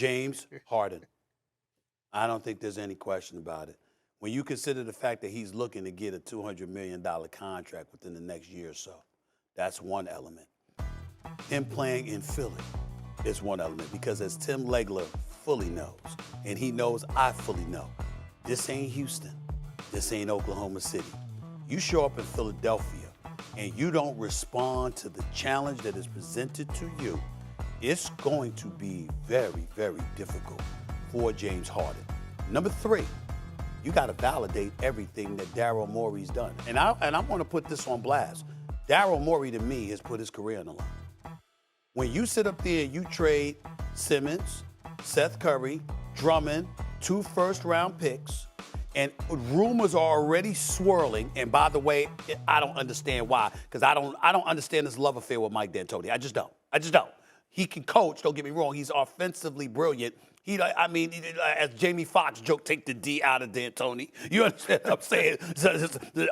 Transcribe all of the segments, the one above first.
James Harden. I don't think there's any question about it. When you consider the fact that he's looking to get a $200 million contract within the next year or so, that's one element. Him playing in Philly is one element because as Tim Legler fully knows, and he knows I fully know, this ain't Houston. This ain't Oklahoma City. You show up in Philadelphia and you don't respond to the challenge that is presented to you, it's going to be very, very difficult for James Harden. Number 3, you got to validate everything that Daryl Morey's done. And I want to put this on blast. Daryl Morey, to me, has put his career on the line. When you sit up there and you trade Simmons, Seth Curry, Drummond, 2 first-round picks, and rumors are already swirling. And by the way, I don't understand why, because I don't understand this love affair with Mike Dantoni. I just don't. He can coach, don't get me wrong. He's offensively brilliant. As Jamie Foxx joked, take the D out of D'Antoni. You understand what I'm saying?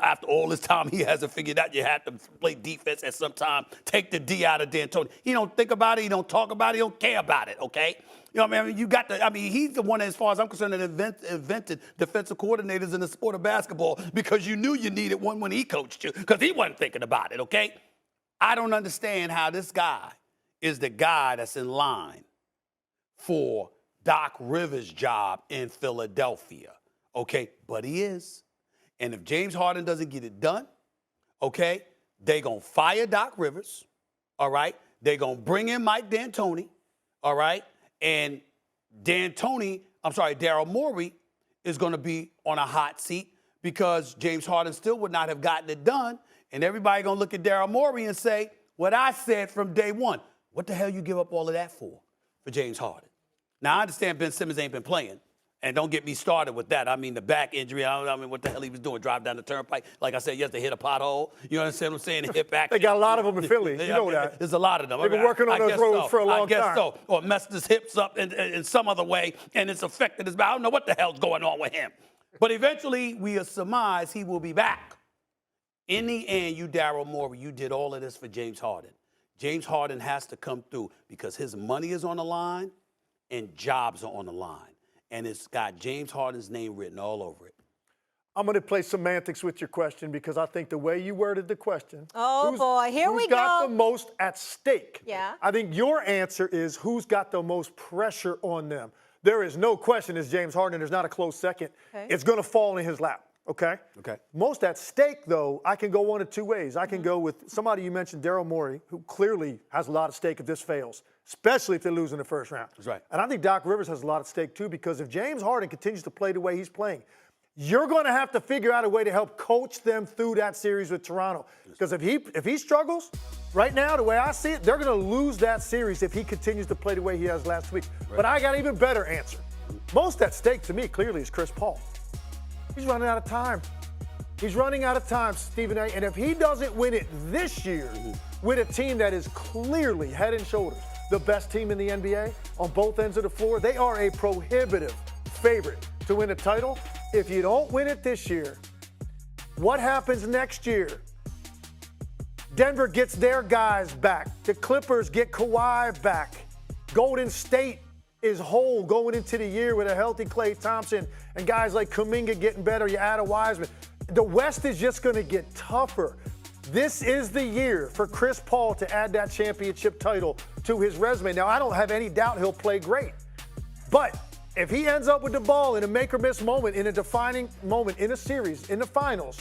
After all this time, he hasn't figured out you have to play defense at some time. Take the D out of D'Antoni. He don't think about it. He don't talk about it. He don't care about it, okay? You know what I mean? He's the one, as far as I'm concerned, that invented defensive coordinators in the sport of basketball because you knew you needed one when he coached you because he wasn't thinking about it, okay? I don't understand how this guy is the guy that's in line for Doc Rivers' job in Philadelphia, okay? But he is. And if James Harden doesn't get it done, okay, they're going to fire Doc Rivers, all right? They're going to bring in Mike Dantoni, all right? And Daryl Morey is going to be on a hot seat because James Harden still would not have gotten it done. And everybody going to look at Daryl Morey and say, what I said from day one, what the hell you give up all of that for James Harden? Now, I understand Ben Simmons ain't been playing, and don't get me started with that. I mean, the back injury, I mean, what the hell he was doing, drive down the turnpike. Like I said, yesterday, hit a pothole. You understand what I'm saying? Hit back. They got a lot of them in Philly. You know that. There's a lot of them. They've been working on those roads for a long time. I guess so. Or messed his hips up in some other way, and it's affected his back. I don't know what the hell's going on with him. But eventually, we surmise he will be back. In the end, you, Daryl Morey, you did all of this for James Harden. James Harden has to come through because his money is on the line and jobs are on the line. And it's got James Harden's name written all over it. I'm going to play semantics with your question because I think the way you worded the question. Oh, boy, here we go. Who's got the most at stake? Yeah. I think your answer is who's got the most pressure on them. There is no question it's James Harden. There's not a close second. Okay. It's going to fall in his lap. Okay? Okay. Most at stake, though, I can go one of 2 ways. I can go with somebody you mentioned, Daryl Morey, who clearly has a lot of stake if this fails, especially if they lose in the first round. That's right. And I think Doc Rivers has a lot at stake, too, because if James Harden continues to play the way he's playing, you're going to have to figure out a way to help coach them through that series with Toronto. Because if he struggles, right now, the way I see it, they're going to lose that series if he continues to play the way he has last week. Right. But I got an even better answer. Most at stake, to me, clearly, is Chris Paul. He's running out of time. He's running out of time, Stephen A. And if he doesn't win it this year with a team that is clearly head and shoulders the best team in the NBA on both ends of the floor, they are a prohibitive favorite to win a title. If you don't win it this year, what happens next year? Denver gets their guys back. The Clippers get Kawhi back. Golden State is whole going into the year with a healthy Klay Thompson and guys like Kuminga getting better. You add a Wiseman. The West is just going to get tougher. This is the year for Chris Paul to add that championship title to his resume. Now, I don't have any doubt he'll play great. But if he ends up with the ball in a make-or-miss moment, in a defining moment in a series, in the finals,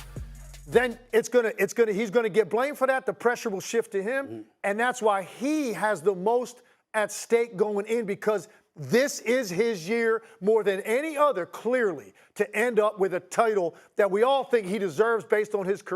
then he's going to get blamed for that. The pressure will shift to him. And that's why he has the most at stake going in, because this is his year more than any other, clearly, to end up with a title that we all think he deserves based on his career.